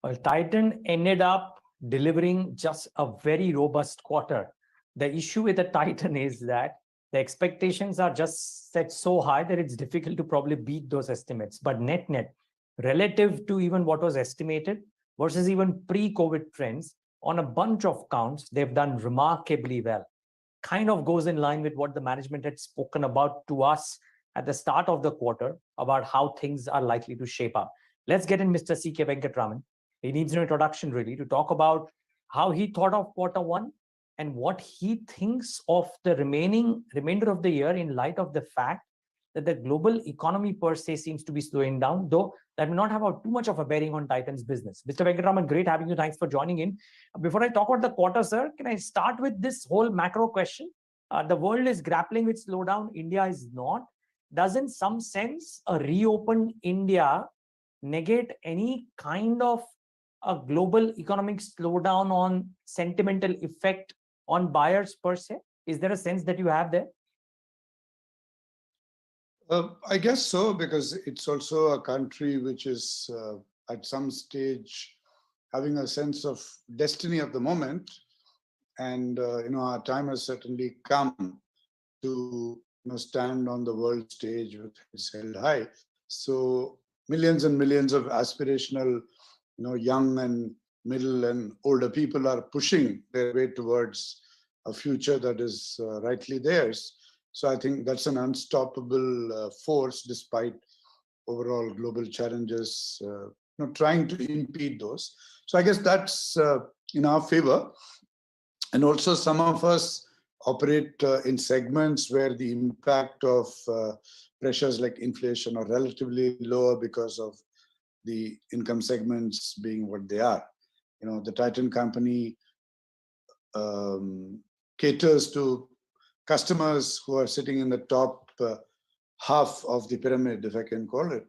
Well, Titan ended up delivering just a very robust quarter. The issue with the Titan is that the expectations are just set so high that it's difficult to probably beat those estimates. But net, relative to even what was estimated versus even pre-COVID trends, on a bunch of counts, they've done remarkably well. Kind of goes in line with what the management had spoken about to us at the start of the quarter about how things are likely to shape up. Let's get in Mr. CK Venkataraman. He needs no introduction really to talk about how he thought of quarter one and what he thinks of the remainder of the year in light of the fact that the global economy per se seems to be slowing down, though that may not have too much of a bearing on Titan's business. Mr. Venkataraman, great having you. Thanks for joining in. Before I talk about the quarter, sir, can I start with this whole macro question? The world is grappling with slowdown. India is not. Does in some sense a reopened India negate any kind of a global economic slowdown on sentimental effect on buyers per se? Is there a sense that you have there? I guess so, because it's also a country which is at some stage having a sense of destiny of the moment. And, our time has certainly come to stand on the world stage with heads held high. So millions and millions of aspirational, young and middle and older people are pushing their way towards a future that is rightly theirs. So I think that's an unstoppable force despite overall global challenges, trying to impede those. So I guess that's in our favor. And also some of us operate in segments where the impact of pressures like inflation are relatively lower because of the income segments being what they are. The Titan company caters to customers who are sitting in the top half of the pyramid, if I can call it.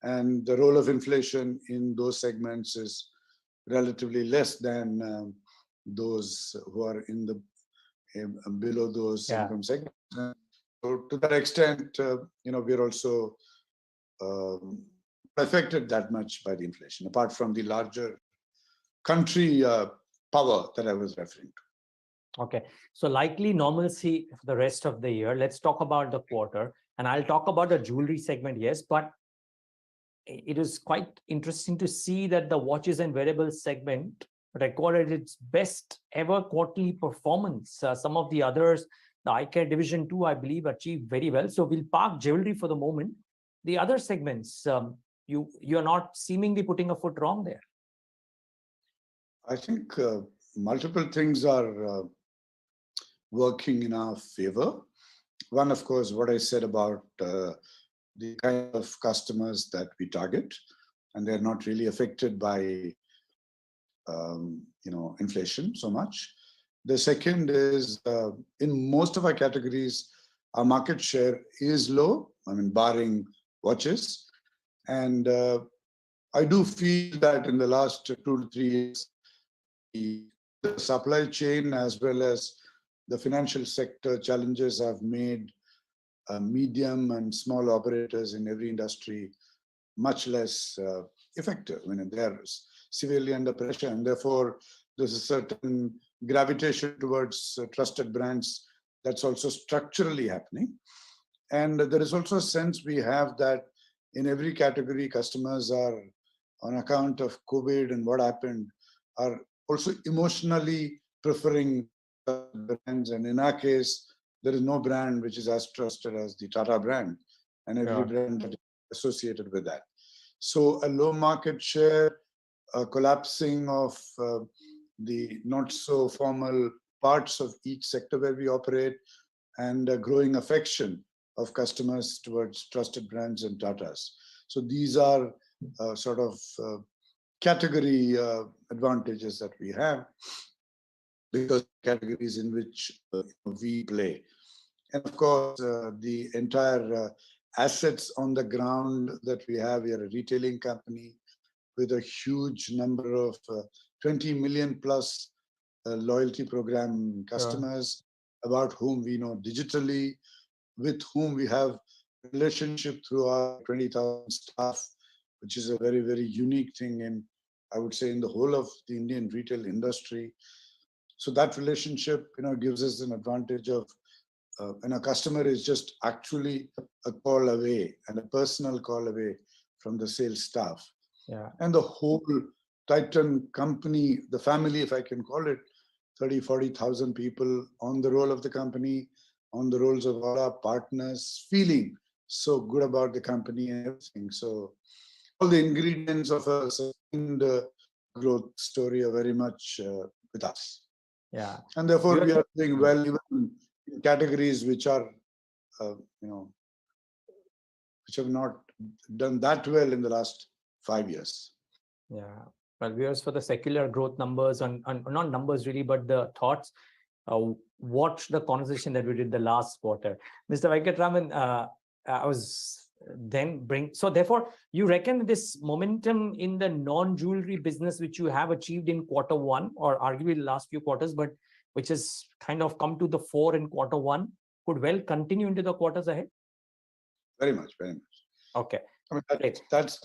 And the role of inflation in those segments is relatively less than those who are in the below those income segments. So to that extent, we're also affected that much by the inflation, apart from the larger country power that I was referring to. Okay, so likely normalcy for the rest of the year. Let's talk about the quarter, and I'll talk about the jewelry segment, yes, but it is quite interesting to see that the watches and wearables segment recorded its best ever quarterly performance. Some of the others, the eye care division too, I believe, achieved very well. So we'll park jewelry for the moment. The other segments, you're not seemingly putting a foot wrong there. I think multiple things are working in our favor. One, of course, what I said about the kind of customers that we target, and they're not really affected by inflation so much. The second is in most of our categories, our market share is low, barring watches. And I do feel that in the last 2 to 3 years, the supply chain as well as the financial sector challenges have made medium and small operators in every industry much less effective. They are severely under pressure, and therefore there's a certain gravitation towards trusted brands that's also structurally happening. And there is also a sense we have that in every category, customers are, on account of COVID and what happened, are also emotionally preferring brands. And in our case, there is no brand which is as trusted as the Tata brand, and every brand that is associated with that. So a low market share, a collapsing of the not so formal parts of each sector where we operate, and a growing affection of customers towards trusted brands and Tatas. So these are sort of category advantages that we have, because categories in which we play. And of course, the entire assets on the ground that we have. We are a retailing company with a huge number of 20 million plus loyalty program customers about whom we know digitally, with whom we have relationship through our 20,000 staff, which is a very, very unique thing in I would say, in the whole of the Indian retail industry. So that relationship, gives us an advantage of, when a customer is just actually a call away and a personal call away from the sales staff. Yeah. And the whole Titan company, the family, if I can call it, 30, 40,000 people on the roll of the company, on the rolls of all our partners, feeling so good about the company and everything. So all the ingredients of a sustained growth story are very much with us. Yeah. And therefore, we are doing well even in categories which are, which have not done that well in the last 5 years. Yeah. Well, viewers, for the secular growth numbers, and not numbers really, but the thoughts, watch the conversation that we did the last quarter. Mr. Venkataraman, I was then so therefore, you reckon this momentum in the non-jewelry business, which you have achieved in Q1, or arguably the last few quarters, but which has kind of come to the fore in Q1, could well continue into the quarters ahead? Very much, very much. Okay. I mean, that's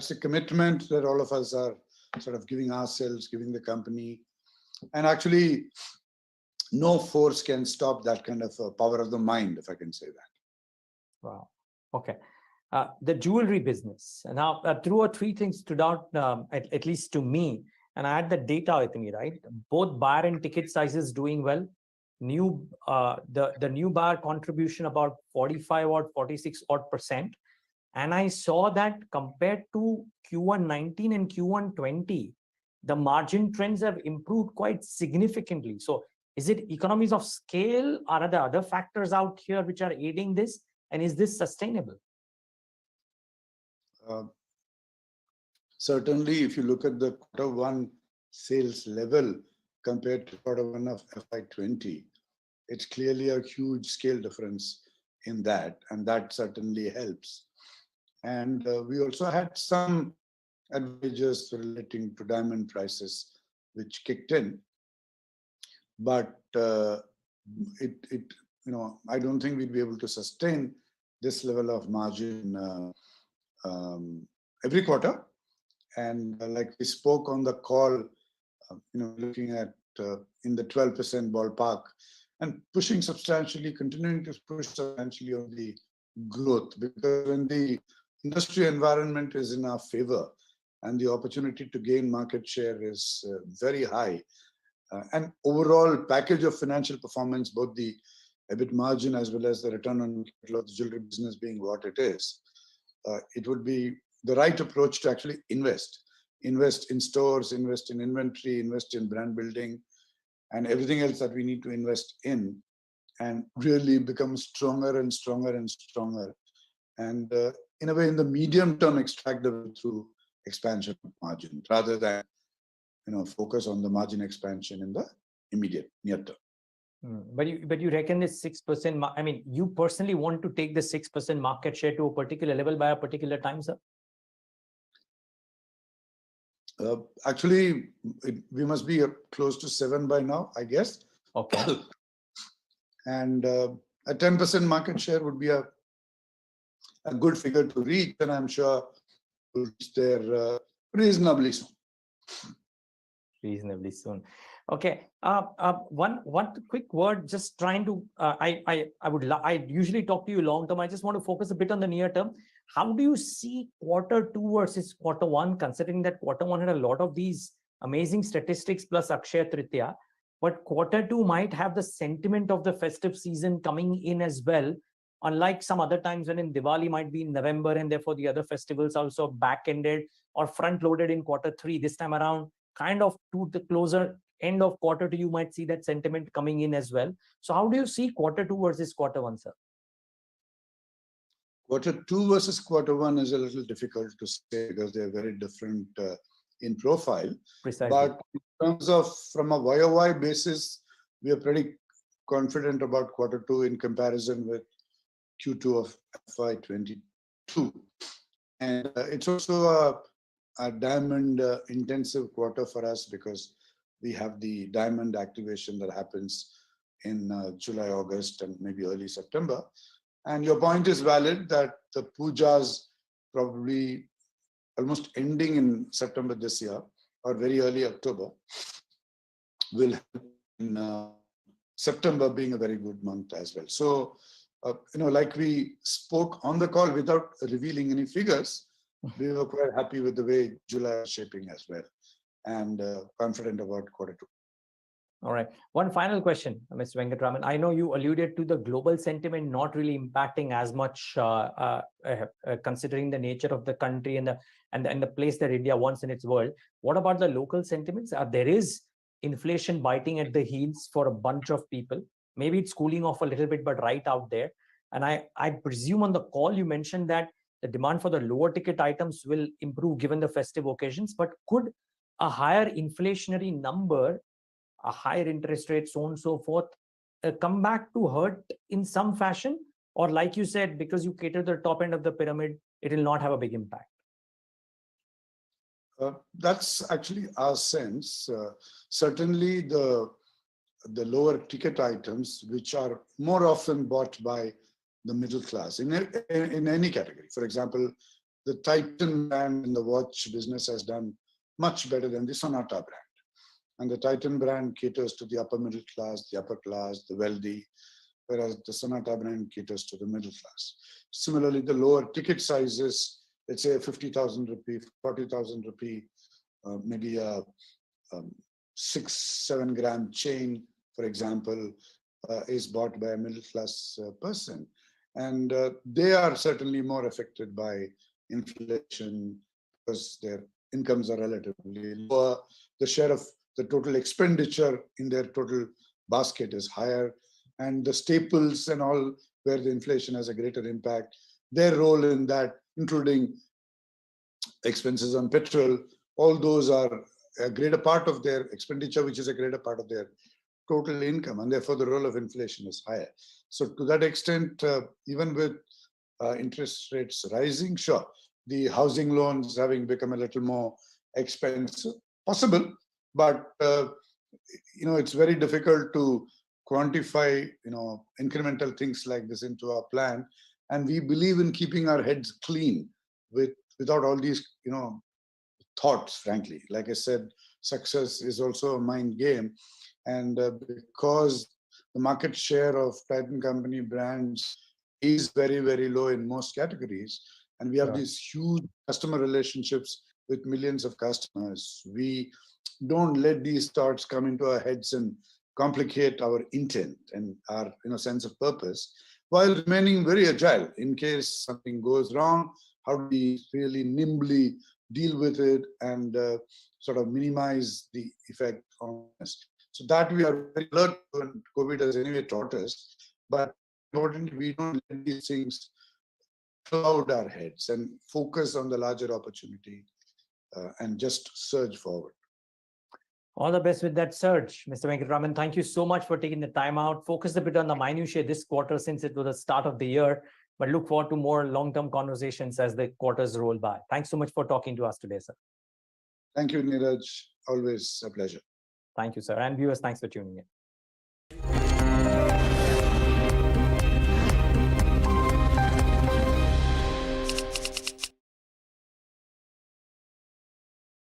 the commitment that all of us are sort of giving ourselves, giving the company. And actually, no force can stop that kind of power of the mind, if I can say that. Wow. Okay. The jewelry business. Now, 2 or 3 things stood out, at least to me, and I had the data with me, right? Both buyer and ticket sizes doing well. The new buyer contribution about 45 or 46 odd %. And I saw that compared to Q1 19 and Q1 20, the margin trends have improved quite significantly. So is it economies of scale? Are there other factors out here which are aiding this? And is this sustainable? Certainly, if you look at the Q1 sales level compared to Q1 of FY20, it's clearly a huge scale difference in that, and that certainly helps. And we also had some advantages relating to diamond prices, which kicked in. But I don't think we'd be able to sustain this level of margin every quarter. And like we spoke on the call, looking at in the 12% ballpark and pushing substantially, continuing to push substantially on the growth, because when the industry environment is in our favor and the opportunity to gain market share is very high, and overall package of financial performance, both the EBIT margin as well as the return on capital of the jewelry business being what it is, it would be the right approach to actually invest in stores, invest in inventory, invest in brand building, and everything else that we need to invest in, and really become stronger and stronger and stronger. And in a way, in the medium term, extract the through expansion of margin rather than focus on the margin expansion in the immediate near term. But you reckon this 6%? I mean, you personally want to take the 6% market share to a particular level by a particular time, sir? Actually, we must be close to 7 by now, I guess. Okay. And a 10% market share would be a good figure to reach, and I'm sure we'll reach there reasonably soon. Reasonably soon. Okay. One quick word. Just trying to. I usually talk to you long term. I just want to focus a bit on the near term. How do you see Q2 versus Q1, considering that Q1 had a lot of these amazing statistics plus Akshaya Tritiya, but Q2 might have the sentiment of the festive season coming in as well, unlike some other times when in Diwali might be in November and therefore the other festivals also back-ended or front-loaded in Q3. This time around, kind of to the closer end of Q2, you might see that sentiment coming in as well. So how do you see Q2 versus Q1, sir? Q2 versus Q1 is a little difficult to say because they're very different in profile. Precisely. But in terms of from a YOY basis, we are pretty confident about Q2 in comparison with Q2 of FY22. And it's also a diamond intensive quarter for us because we have the diamond activation that happens in July, August, and maybe early September. And your point is valid that the pujas probably almost ending in September this year. or very early October will help in September being a very good month as well. So, like we spoke on the call without revealing any figures, we were quite happy with the way July is shaping as well, and confident about quarter two. All right. One final question, Mr. Venkataraman. I know you alluded to the global sentiment not really impacting as much, considering the nature of the country and the place that India wants in its world. What about the local sentiments? There is inflation biting at the heels for a bunch of people. Maybe it's cooling off a little bit, but right out there. And I presume on the call you mentioned that the demand for the lower ticket items will improve given the festive occasions. But could a higher inflationary number, a higher interest rate, so on and so forth, come back to hurt in some fashion? Or like you said, because you cater to the top end of the pyramid, it will not have a big impact? That's actually our sense. Certainly the lower ticket items, which are more often bought by the middle class in any category. For example, the Titan brand in the watch business has done much better than the Sonata brand. And the Titan brand caters to the upper middle class, the upper class, the wealthy, whereas the Sonata brand caters to the middle class. Similarly, the lower ticket sizes, let's say 50,000 rupee, 40,000 rupee, maybe a 6-7 gram chain, for example, is bought by a middle class person. And they are certainly more affected by inflation because their incomes are relatively lower. The share of the total expenditure in their total basket is higher, and the staples and all where the inflation has a greater impact, their role in that, including expenses on petrol, all those are a greater part of their expenditure, which is a greater part of their total income, and therefore the role of inflation is higher. So to that extent, even with interest rates rising, sure, the housing loans having become a little more expensive, possible, but it's very difficult to quantify incremental things like this into our plan, and we believe in keeping our heads clean without all these thoughts. Frankly, like I said, success is also a mind game, and because the market share of Titan Company brands is very, very low in most categories, and we have these huge customer relationships with millions of customers, we don't let these thoughts come into our heads and complicate our intent and our sense of purpose, while remaining very agile in case something goes wrong. How do we really nimbly deal with it and sort of minimize the effect on us? So that we are very alert to, and COVID has anyway taught us. But importantly, we don't let these things cloud our heads and focus on the larger opportunity and just surge forward. All the best with that surge, Mr. Venkataraman. Thank you so much for taking the time out. Focus a bit on the minutiae this quarter since it was the start of the year, but look forward to more long-term conversations as the quarters roll by. Thanks so much for talking to us today, sir. Thank you, Neeraj. Always a pleasure. Thank you, sir. And viewers, thanks for tuning in.